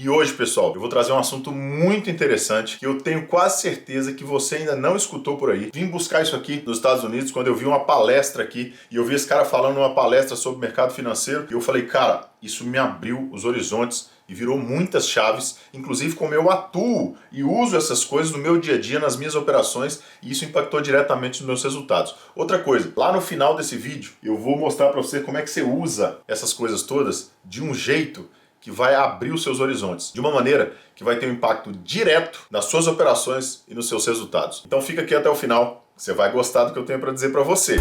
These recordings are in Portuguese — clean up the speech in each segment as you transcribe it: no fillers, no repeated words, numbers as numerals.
E hoje, pessoal, eu vou trazer um assunto muito interessante que eu tenho quase certeza que você ainda não escutou por aí. Vim buscar isso aqui nos Estados Unidos quando eu vi uma palestra aqui e eu vi esse cara falando numa palestra sobre mercado financeiro e eu falei, cara, isso me abriu os horizontes e virou muitas chaves, inclusive como eu atuo e uso essas coisas no meu dia a dia, nas minhas operações, e isso impactou diretamente nos meus resultados. Outra coisa, lá no final desse vídeo eu vou mostrar para você como é que você usa essas coisas todas de um jeito que vai abrir os seus horizontes, de uma maneira que vai ter um impacto direto nas suas operações e nos seus resultados. Então fica aqui até o final, você vai gostar do que eu tenho para dizer para você.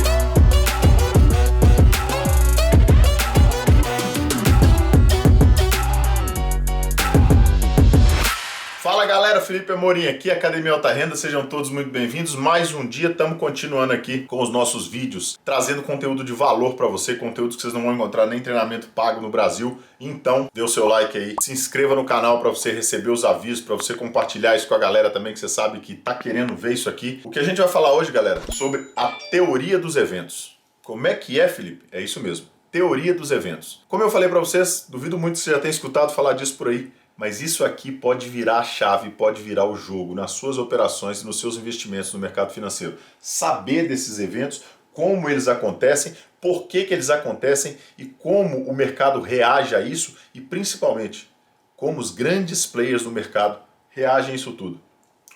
Fala galera, Felipe Amorim aqui, Academia Alta Renda, sejam todos muito bem-vindos. Mais um dia, estamos continuando aqui com os nossos vídeos, trazendo conteúdo de valor para você, conteúdos que vocês não vão encontrar nem treinamento pago no Brasil. Então, dê o seu like aí, se inscreva no canal para você receber os avisos, para você compartilhar isso com a galera também, que você sabe que tá querendo ver isso aqui. O que a gente vai falar hoje, galera, sobre a teoria dos eventos. Como é que é, Felipe? É isso mesmo, teoria dos eventos. Como eu falei para vocês, duvido muito que você já tenha escutado falar disso por aí, mas isso aqui pode virar a chave, pode virar o jogo nas suas operações e nos seus investimentos no mercado financeiro. Saber desses eventos, como eles acontecem, por que eles acontecem e como o mercado reage a isso e principalmente como os grandes players do mercado reagem a isso tudo.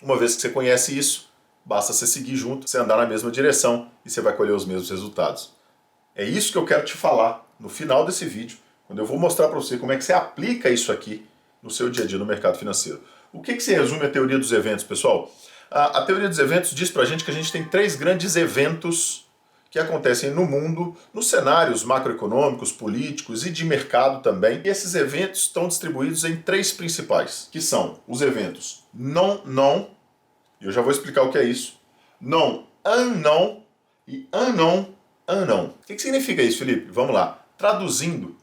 Uma vez que você conhece isso, basta você seguir junto, você andar na mesma direção e você vai colher os mesmos resultados. É isso que eu quero te falar no final desse vídeo, quando eu vou mostrar para você como é que você aplica isso aqui no seu dia a dia no mercado financeiro. O que se resume a teoria dos eventos, pessoal? A teoria dos eventos diz pra gente que a gente tem três grandes eventos que acontecem no mundo, nos cenários macroeconômicos, políticos e de mercado também. E esses eventos estão distribuídos em três principais, que são os eventos não, e eu já vou explicar o que é isso, não e unknown. O que significa isso, Felipe? Vamos lá. Traduzindo,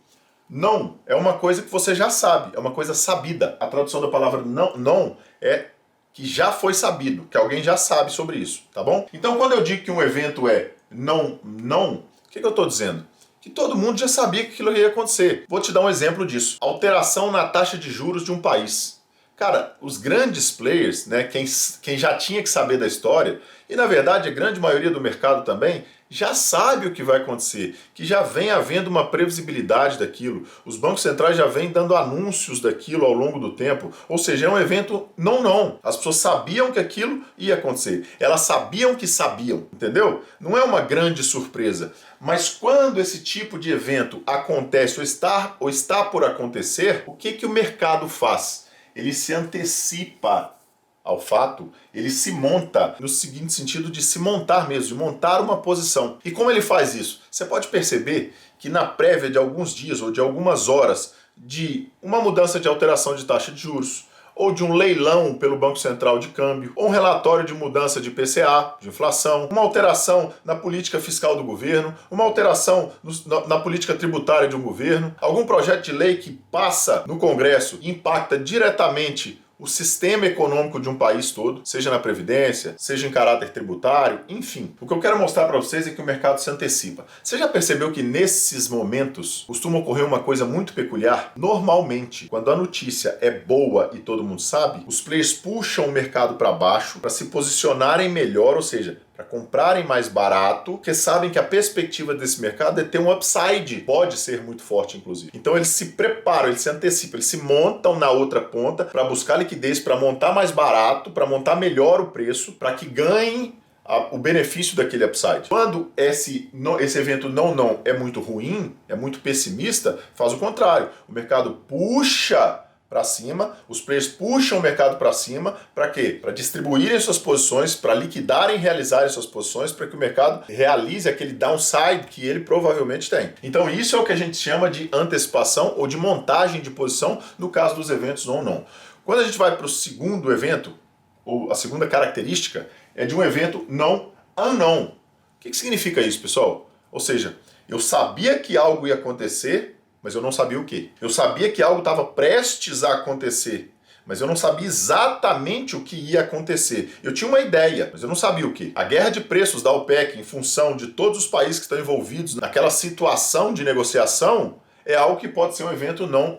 não é uma coisa que você já sabe, é uma coisa sabida. A tradução da palavra não é que já foi sabido, que alguém já sabe sobre isso, tá bom? Então quando eu digo que um evento é não, o que eu estou dizendo? Que todo mundo já sabia que aquilo ia acontecer. Vou te dar um exemplo disso. Alteração na taxa de juros de um país. Cara, os grandes players, né, quem já tinha que saber da história, e na verdade a grande maioria do mercado também, já sabe o que vai acontecer, que já vem havendo uma previsibilidade daquilo. Os bancos centrais já vêm dando anúncios daquilo ao longo do tempo. Ou seja, é um evento não. As pessoas sabiam que aquilo ia acontecer. Elas sabiam que sabiam, entendeu? Não é uma grande surpresa. Mas quando esse tipo de evento acontece ou está por acontecer, o que o mercado faz? Ele se antecipa ao fato, ele se monta no seguinte sentido de se montar mesmo, de montar uma posição. E como ele faz isso? Você pode perceber que na prévia de alguns dias ou de algumas horas de uma mudança de alteração de taxa de juros, ou de um leilão pelo Banco Central de Câmbio, ou um relatório de mudança de IPCA, de inflação, uma alteração na política fiscal do governo, uma alteração na política tributária de um governo, algum projeto de lei que passa no Congresso e impacta diretamente o sistema econômico de um país todo, seja na previdência, seja em caráter tributário, enfim. O que eu quero mostrar para vocês é que o mercado se antecipa. Você já percebeu que nesses momentos costuma ocorrer uma coisa muito peculiar? Normalmente, quando a notícia é boa e todo mundo sabe, os players puxam o mercado para baixo para se posicionarem melhor, ou seja, para comprarem mais barato, porque sabem que a perspectiva desse mercado é ter um upside, pode ser muito forte inclusive. Então eles se preparam, eles se antecipam, eles se montam na outra ponta para buscar liquidez, para montar mais barato, para montar melhor o preço, para que ganhem o benefício daquele upside. Quando esse evento não é muito ruim, é muito pessimista, faz o contrário. O mercado puxa para cima, os players puxam o mercado para cima, para quê? Para distribuírem suas posições, para liquidarem e realizarem suas posições, para que o mercado realize aquele downside que ele provavelmente tem. Então isso é o que a gente chama de antecipação ou de montagem de posição no caso dos eventos não. Quando a gente vai para o segundo evento, ou a segunda característica, é de um evento não unknown. O que significa isso, pessoal? Ou seja, eu sabia que algo ia acontecer, mas eu não sabia o quê. Eu sabia que algo estava prestes a acontecer, mas eu não sabia exatamente o que ia acontecer. Eu tinha uma ideia, mas eu não sabia o quê. A guerra de preços da OPEC, em função de todos os países que estão envolvidos naquela situação de negociação, é algo que pode ser um evento não.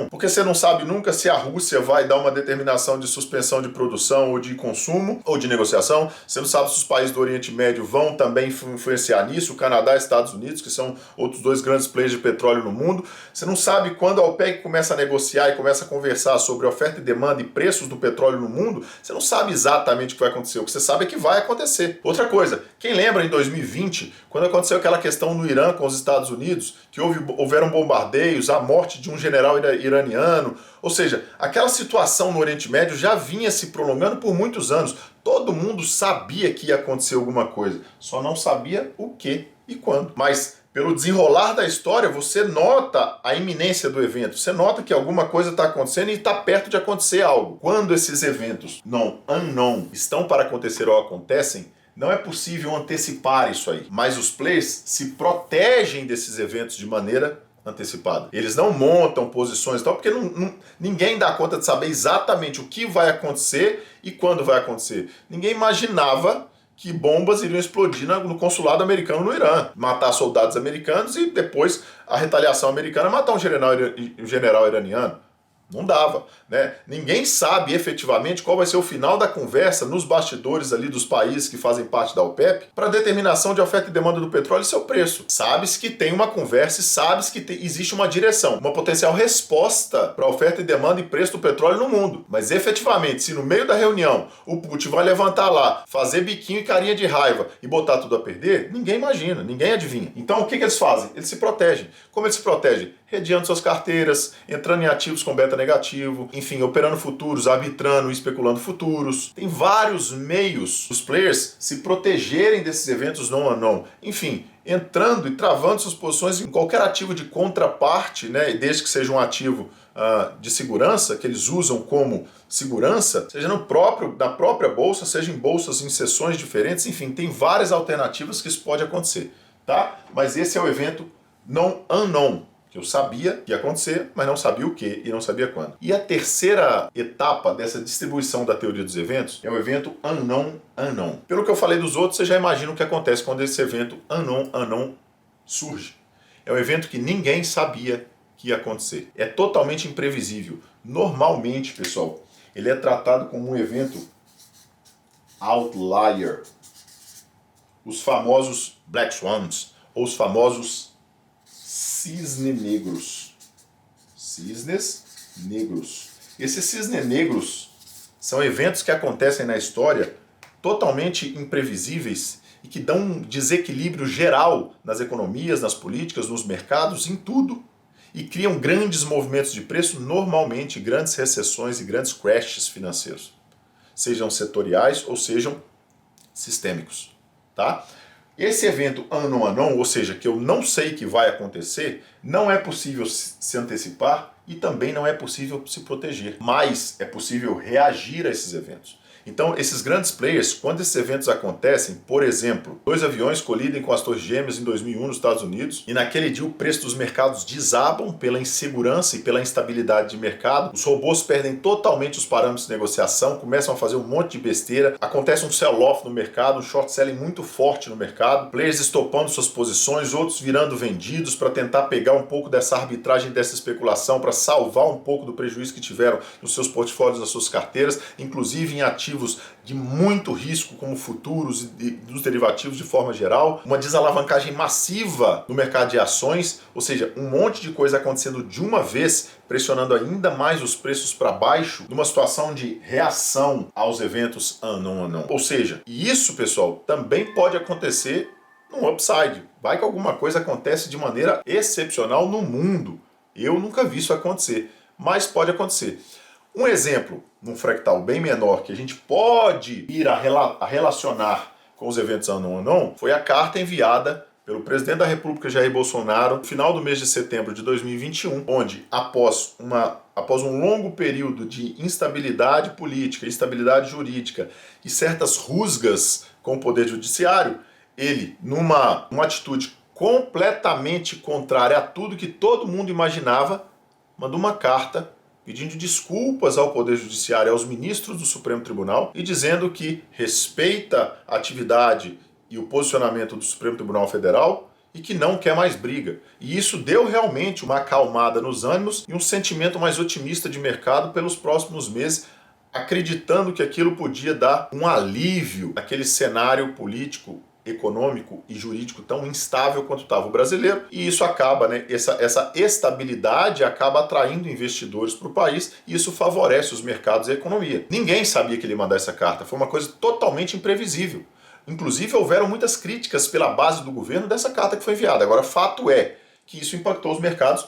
Porque você não sabe nunca se a Rússia vai dar uma determinação de suspensão de produção ou de consumo ou de negociação. Você não sabe se os países do Oriente Médio vão também influenciar nisso, o Canadá e Estados Unidos, que são outros dois grandes players de petróleo no mundo. Você não sabe quando a OPEC começa a negociar e começa a conversar sobre oferta e demanda e preços do petróleo no mundo. Você não sabe exatamente o que vai acontecer. O que você sabe é que vai acontecer. Outra coisa, quem lembra em 2020, quando aconteceu aquela questão no Irã com os Estados Unidos, que houveram bombardeios, a morte de um general iraniano, ou seja, aquela situação no Oriente Médio já vinha se prolongando por muitos anos. Todo mundo sabia que ia acontecer alguma coisa, só não sabia o que e quando. Mas pelo desenrolar da história, você nota a iminência do evento, você nota que alguma coisa está acontecendo e está perto de acontecer algo. Quando esses eventos unknown estão para acontecer ou acontecem, não é possível antecipar isso aí, mas os players se protegem desses eventos de maneira antecipada. Eles não montam posições e tal, porque ninguém dá conta de saber exatamente o que vai acontecer e quando vai acontecer. Ninguém imaginava que bombas iriam explodir no consulado americano no Irã, matar soldados americanos e depois a retaliação americana matar um general iraniano. Não dava, né? Ninguém sabe efetivamente qual vai ser o final da conversa nos bastidores ali dos países que fazem parte da OPEP para determinação de oferta e demanda do petróleo e seu preço. Sabe-se que tem uma conversa e sabe-se que existe uma direção, uma potencial resposta para a oferta e demanda e preço do petróleo no mundo. Mas efetivamente, se no meio da reunião o Putin vai levantar lá, fazer biquinho e carinha de raiva e botar tudo a perder, ninguém imagina, ninguém adivinha. Então o que eles fazem? Eles se protegem. Como eles se protegem? Redeando suas carteiras, entrando em ativos com beta negativo, enfim, operando futuros, arbitrando e especulando futuros. Tem vários meios os players se protegerem desses eventos não. Enfim, entrando e travando suas posições em qualquer ativo de contraparte, né, desde que seja um ativo de segurança, que eles usam como segurança, seja na própria bolsa, seja em bolsas em sessões diferentes, enfim, tem várias alternativas que isso pode acontecer, tá? Mas esse é o evento unknown, que eu sabia que ia acontecer, mas não sabia o que e não sabia quando. E a terceira etapa dessa distribuição da teoria dos eventos é o evento unknown. Pelo que eu falei dos outros, você já imagina o que acontece quando esse evento unknown surge. É um evento que ninguém sabia que ia acontecer. É totalmente imprevisível. Normalmente, pessoal, ele é tratado como um evento outlier. Os famosos Black Swans, ou os famosos cisnes negros. Esses cisnes negros são eventos que acontecem na história totalmente imprevisíveis e que dão um desequilíbrio geral nas economias, nas políticas, nos mercados, em tudo. E criam grandes movimentos de preço, normalmente grandes recessões e grandes crashes financeiros. Sejam setoriais ou sejam sistêmicos, tá? Esse evento unknown, ou seja, que eu não sei que vai acontecer, não é possível se antecipar e também não é possível se proteger. Mas é possível reagir a esses eventos. Então, esses grandes players, quando esses eventos acontecem, por exemplo, 2 aviões colidem com as Torres Gêmeas em 2001 nos Estados Unidos, e naquele dia o preço dos mercados desabam pela insegurança e pela instabilidade de mercado, os robôs perdem totalmente os parâmetros de negociação, começam a fazer um monte de besteira, acontece um sell-off no mercado, um short selling muito forte no mercado, players estopando suas posições, outros virando vendidos para tentar pegar um pouco dessa arbitragem, dessa especulação, para salvar um pouco do prejuízo que tiveram nos seus portfólios, nas suas carteiras, inclusive em ativos de muito risco, como futuros e dos derivativos de forma geral, uma desalavancagem massiva no mercado de ações, ou seja, um monte de coisa acontecendo de uma vez, pressionando ainda mais os preços para baixo, numa situação de reação aos eventos unknown. Ou seja, e isso, pessoal, também pode acontecer no upside. Vai que alguma coisa acontece de maneira excepcional no mundo. Eu nunca vi isso acontecer, mas pode acontecer. Um exemplo, num fractal bem menor, que a gente pode ir a relacionar com os eventos unknown, foi a carta enviada pelo presidente da República, Jair Bolsonaro, no final do mês de setembro de 2021, onde, após um longo período de instabilidade política, instabilidade jurídica e certas rusgas com o Poder Judiciário, ele, numa atitude completamente contrária a tudo que todo mundo imaginava, mandou uma carta pedindo desculpas ao Poder Judiciário e aos ministros do Supremo Tribunal e dizendo que respeita a atividade e o posicionamento do Supremo Tribunal Federal e que não quer mais briga. E isso deu realmente uma acalmada nos ânimos e um sentimento mais otimista de mercado pelos próximos meses, acreditando que aquilo podia dar um alívio àquele cenário político, econômico e jurídico tão instável quanto estava o brasileiro, e isso acaba, essa estabilidade acaba atraindo investidores para o país, e isso favorece os mercados e a economia. Ninguém sabia que ele ia mandar essa carta, foi uma coisa totalmente imprevisível. Inclusive houveram muitas críticas pela base do governo dessa carta que foi enviada. Agora, fato é que isso impactou os mercados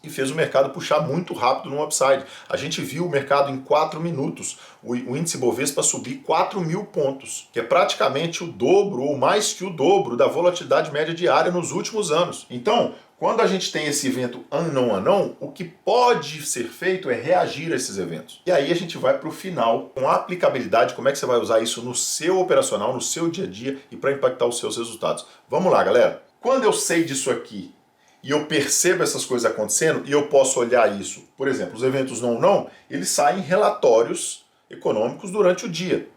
e fez o mercado puxar muito rápido no upside. A gente viu o mercado em 4 minutos, o índice Bovespa subir 4.000 pontos, que é praticamente o dobro ou mais que o dobro da volatilidade média diária nos últimos anos. Então, quando a gente tem esse evento unknown, o que pode ser feito é reagir a esses eventos. E aí a gente vai para o final, com a aplicabilidade, como é que você vai usar isso no seu operacional, no seu dia a dia e para impactar os seus resultados. Vamos lá, galera. Quando eu sei disso aqui, e eu percebo essas coisas acontecendo e eu posso olhar isso. Por exemplo, os eventos não, eles saem em relatórios econômicos durante o dia.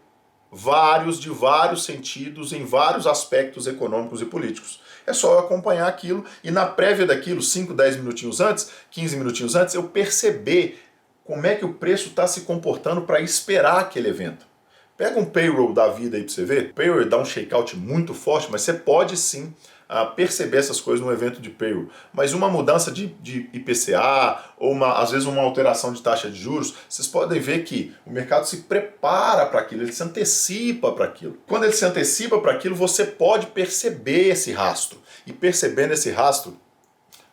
De vários sentidos, em vários aspectos econômicos e políticos. É só eu acompanhar aquilo e na prévia daquilo, 5, 10 minutinhos antes, 15 minutinhos antes, eu perceber como é que o preço está se comportando para esperar aquele evento. Pega um payroll da vida aí para você ver. O payroll dá um shakeout muito forte, mas você pode sim perceber essas coisas no evento de payroll. Mas uma mudança de IPCA ou às vezes uma alteração de taxa de juros, vocês podem ver que o mercado se prepara para aquilo, ele se antecipa para aquilo. Quando ele se antecipa para aquilo, você pode perceber esse rastro. E percebendo esse rastro,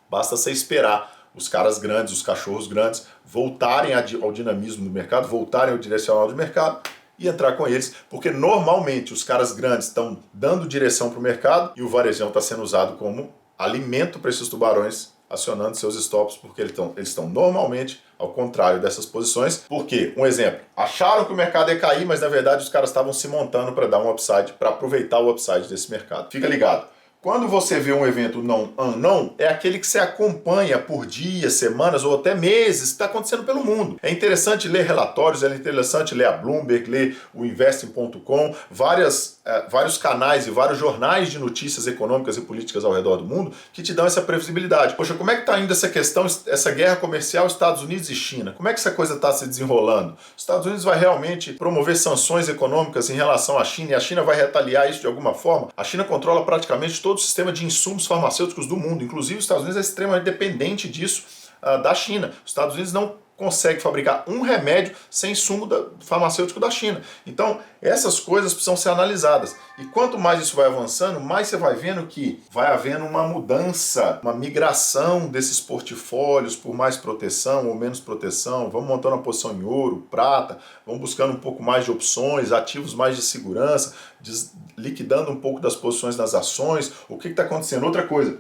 basta você esperar os caras grandes, os cachorros grandes, voltarem ao dinamismo do mercado, voltarem ao direcional do mercado, e entrar com eles, porque normalmente os caras grandes estão dando direção para o mercado e o varejão está sendo usado como alimento para esses tubarões, acionando seus stops, porque eles estão normalmente ao contrário dessas posições. Porque, um exemplo, acharam que o mercado ia cair, mas na verdade os caras estavam se montando para dar um upside, para aproveitar o upside desse mercado. Fica ligado. Quando você vê um evento não, é aquele que você acompanha por dias, semanas ou até meses, que está acontecendo pelo mundo. É interessante ler relatórios, é interessante ler a Bloomberg, ler o Investing.com, vários canais e vários jornais de notícias econômicas e políticas ao redor do mundo que te dão essa previsibilidade. Poxa, como é que está indo essa questão, essa guerra comercial Estados Unidos e China? Como é que essa coisa está se desenrolando? Os Estados Unidos vai realmente promover sanções econômicas em relação à China e a China vai retaliar isso de alguma forma? A China controla praticamente todo o sistema de insumos farmacêuticos do mundo. Inclusive, os Estados Unidos é extremamente dependente disso da China. Os Estados Unidos não consegue fabricar um remédio sem insumo farmacêutico da China. Então, essas coisas precisam ser analisadas. E quanto mais isso vai avançando, mais você vai vendo que vai havendo uma mudança, uma migração desses portfólios por mais proteção ou menos proteção. Vamos montando uma posição em ouro, prata, vamos buscando um pouco mais de opções, ativos mais de segurança, liquidando um pouco das posições nas ações. O que está acontecendo? Outra coisa,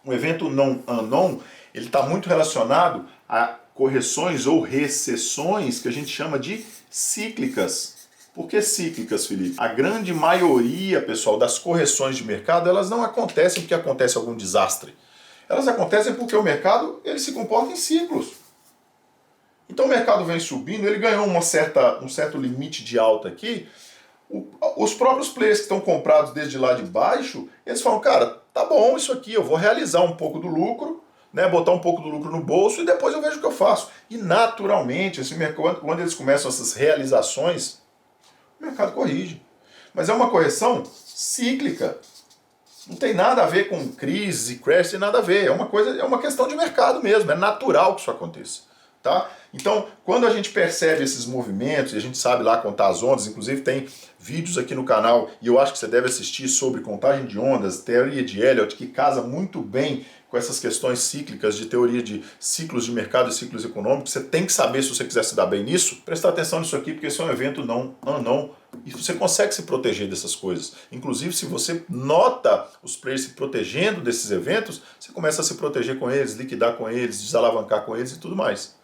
o evento não, ele está muito relacionado a correções ou recessões que a gente chama de cíclicas. Por que cíclicas, Felipe? A grande maioria, pessoal, das correções de mercado, elas não acontecem porque acontece algum desastre. Elas acontecem porque o mercado ele se comporta em ciclos. Então o mercado vem subindo, ele ganhou um certo limite de alta aqui. Os próprios players que estão comprados desde lá de baixo, eles falam, cara, tá bom isso aqui, eu vou realizar um pouco do lucro, botar um pouco do lucro no bolso e depois eu vejo o que eu faço. E naturalmente, quando eles começam essas realizações, o mercado corrige. Mas é uma correção cíclica. Não tem nada a ver com crise, crash, tem nada a ver. É uma questão de mercado mesmo, é natural que isso aconteça. Tá? Então, quando a gente percebe esses movimentos, e a gente sabe lá contar as ondas, inclusive tem vídeos aqui no canal, e eu acho que você deve assistir sobre contagem de ondas, teoria de Elliott, que casa muito bem com essas questões cíclicas de teoria de ciclos de mercado e ciclos econômicos. Você tem que saber, se você quiser se dar bem nisso, prestar atenção nisso aqui, porque esse é um evento não, e você consegue se proteger dessas coisas. Inclusive, se você nota os players se protegendo desses eventos, você começa a se proteger com eles, liquidar com eles, desalavancar com eles e tudo mais.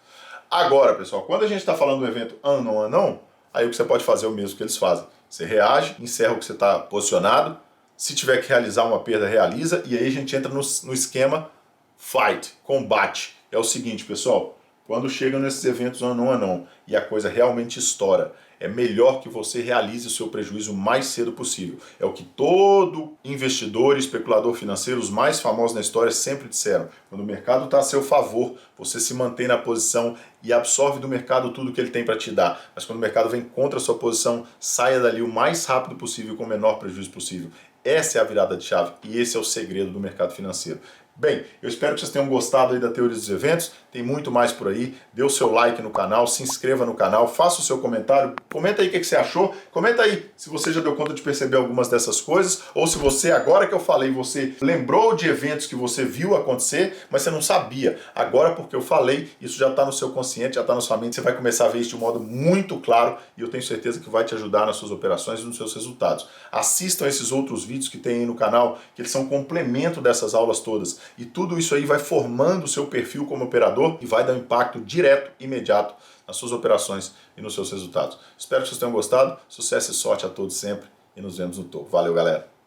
Agora, pessoal, quando a gente está falando do evento unknown, aí o que você pode fazer é o mesmo que eles fazem. Você reage, encerra o que você está posicionado, se tiver que realizar uma perda, realiza, e aí a gente entra no esquema fight, combate. É o seguinte, pessoal, quando chega nesses eventos on e a coisa realmente estoura, é melhor que você realize o seu prejuízo o mais cedo possível. É o que todo investidor e especulador financeiro, os mais famosos na história, sempre disseram. Quando o mercado está a seu favor, você se mantém na posição e absorve do mercado tudo que ele tem para te dar. Mas quando o mercado vem contra a sua posição, saia dali o mais rápido possível com o menor prejuízo possível. Essa é a virada de chave e esse é o segredo do mercado financeiro. Bem, eu espero que vocês tenham gostado aí da teoria dos eventos, tem muito mais por aí, dê o seu like no canal, se inscreva no canal, faça o seu comentário, comenta aí o que você achou, comenta aí se você já deu conta de perceber algumas dessas coisas, ou se você, agora que eu falei, você lembrou de eventos que você viu acontecer, mas você não sabia. Agora porque eu falei, isso já está no seu consciente, já está na sua mente, você vai começar a ver isso de um modo muito claro e eu tenho certeza que vai te ajudar nas suas operações e nos seus resultados. Assistam esses outros vídeos que tem aí no canal, que eles são complemento dessas aulas todas. E tudo isso aí vai formando o seu perfil como operador e vai dar um impacto direto, imediato nas suas operações e nos seus resultados. Espero que vocês tenham gostado. Sucesso e sorte a todos sempre e nos vemos no topo. Valeu, galera!